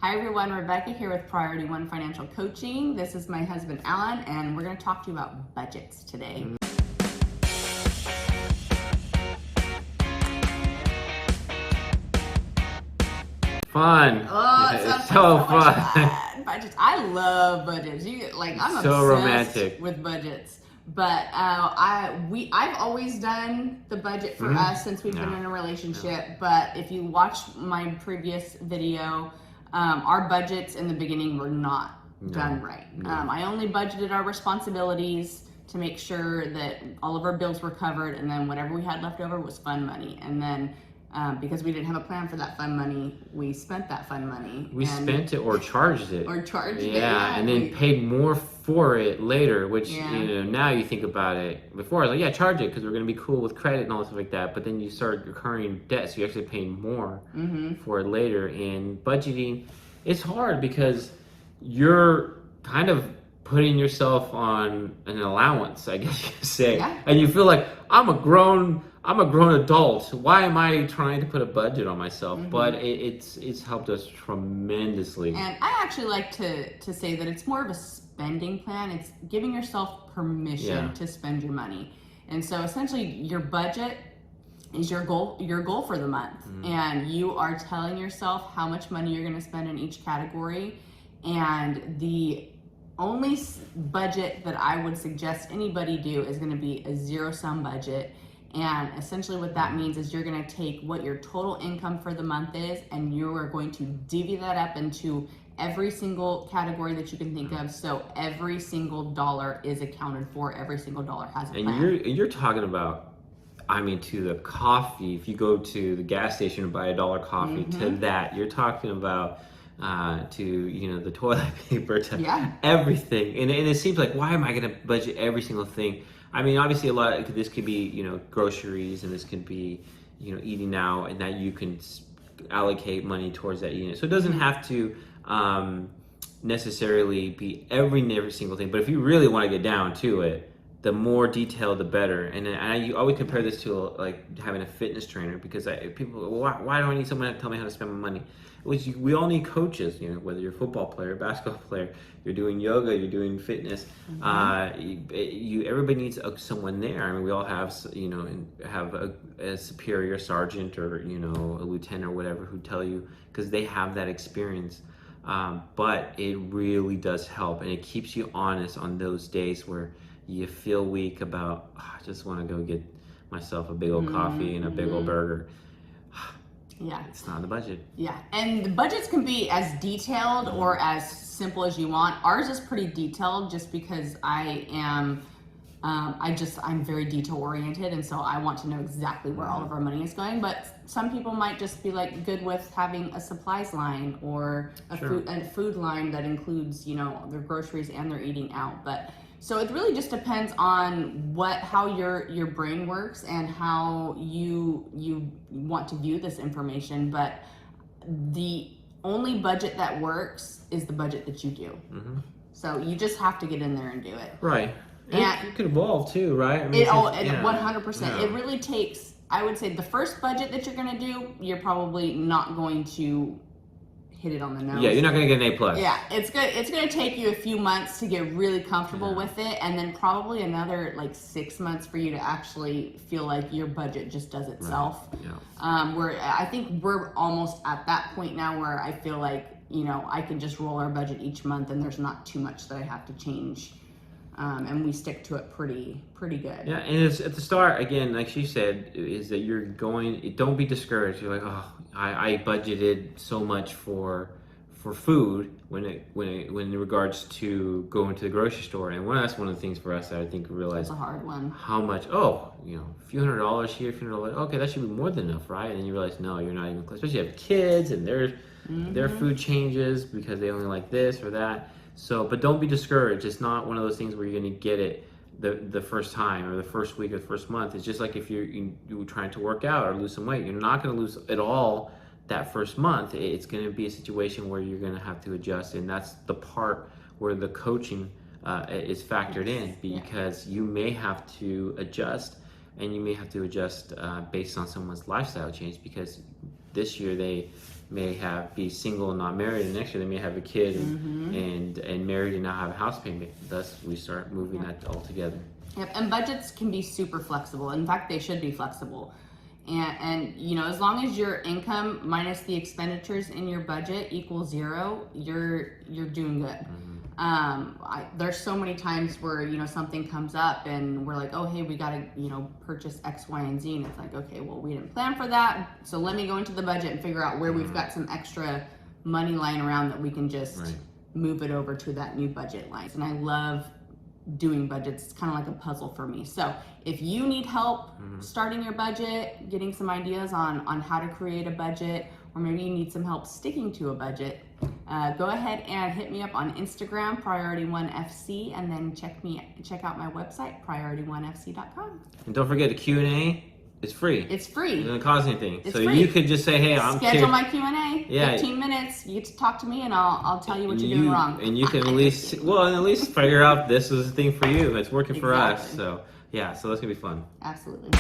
Hi everyone, Rebecca here with Priority One Financial Coaching. This is my husband Alan, and we're going to talk to you about budgets today. Fun. Oh, it It's sounds so like so much fun. fun. Budgets. I love budgets. I'm So obsessed romantic. with budgets. But I've always done the budget for us since we've been in a relationship. But if you watch my previous video, our budgets in the beginning were not done right. I only budgeted our responsibilities to make sure that all of our bills were covered, and then whatever we had left over was fun money. And then because we didn't have a plan for that fun money, we spent that fun money. We spent it or charged it. Yeah, and then paid more for it later, which, Yeah. now you think about it. Before, I was like, charge it because we're going to be cool with credit and all stuff like that. But then you start incurring debt, so you're actually paying more for it later. And budgeting, it's hard because you're kind of putting yourself on an allowance, I guess you could say. Yeah. And you feel like, I'm a grown adult. Why am I trying to put a budget on myself? But it's helped us tremendously. And I actually like to say that it's more of a spending plan. It's giving yourself permission to spend your money. And so essentially your budget is your goal for the month. And you are telling yourself how much money you're going to spend in each category. And the only budget that I would suggest anybody do is going to be a zero-sum budget. And essentially what that means is you're going to take what your total income for the month is, and you are going to divvy that up into every single category that you can think of. So every single dollar is accounted for. Every single dollar has a plan. And you're talking about, to the coffee. If you go to the gas station and buy $1 coffee, to that, you're talking about to the toilet paper, to everything. And it seems like, why am I going to budget every single thing? Obviously this could be, groceries, and this could be, eating out, and that you can allocate money towards that unit. So it doesn't have to necessarily be every single thing. But if you really want to get down to it, the more detailed, the better. And I always compare this to like having a fitness trainer, because people, why do I need someone to tell me how to spend my money? We all need coaches, whether you're a football player, basketball player, you're doing yoga, you're doing fitness. Everybody needs someone there. We all have, have a superior sergeant or, a lieutenant or whatever who tell you, because they have that experience. But it really does help, and it keeps you honest on those days where you feel weak about, I just want to go get myself a big old coffee and a big old burger. Yeah. It's not in the budget. Yeah. And the budgets can be as detailed or as simple as you want. Ours is pretty detailed just because I'm very detail oriented, and so I want to know exactly where all of our money is going. But some people might just be like good with having a supplies line or a food line that includes, their groceries and their eating out. But so it really just depends on how your brain works and how you want to view this information. But the only budget that works is the budget that you do. So you just have to get in there and do it. Right. And it can evolve too, right? 100%. It really takes, I would say, the first budget that you're going to do, you're probably not going to hit it on the nose. Yeah, you're not going to get an A+. Yeah, it's going to take you a few months to get really comfortable with it, and then probably another 6 months for you to actually feel like your budget just does itself. Right. Where I think we're almost at that point now where I feel like, I can just roll our budget each month, and there's not too much that I have to change. And we stick to it pretty good. Yeah, and it's at the start, again, like she said, is that don't be discouraged. You're like, oh, I budgeted so much for food when in regards to going to the grocery store. And that's one of the things for us that I think we realized. That's a hard one. How much, a few $100s here, a few $100, okay, that should be more than enough, right? And then you realize, no, you're not even close. Especially if you have kids and their food changes because they only like this or that. So, but don't be discouraged. It's not one of those things where you're going to get it the first time or the first week or the first month. It's just like if you're trying to work out or lose some weight, you're not going to lose it all that first month. It's going to be a situation where you're going to have to adjust, and that's the part where the coaching is factored in, because you may have to adjust, and you may have to adjust based on someone's lifestyle change, because this year they may be single and not married, and next year they may have a kid and married and not have a house payment. Thus, we start moving that all together. Yep, and budgets can be super flexible. In fact, they should be flexible. And you know, as long as your income minus the expenditures in your budget equals 0, you're doing good. There's so many times where, you know, something comes up and we're like, oh, hey, we got to, you know, purchase X, Y, and Z. And it's like, okay, well, we didn't plan for that. So let me go into the budget and figure out where we've got some extra money lying around that we can just move it over to that new budget line. And I love doing budgets. It's kind of like a puzzle for me. So if you need help starting your budget, getting some ideas on how to create a budget, or maybe you need some help sticking to a budget, go ahead and hit me up on Instagram, Priority1FC, and then check out my website, priority1fc.com. And don't forget the Q&A. It's free. It's free. It doesn't cost anything. It's so free. you could just say, hey, I'm schedule my Q&A. Yeah. 15 minutes. You get to talk to me, and I'll tell you what you're doing wrong. And you can at least figure out this is the thing for you. It's working for us. So yeah, so that's gonna be fun. Absolutely.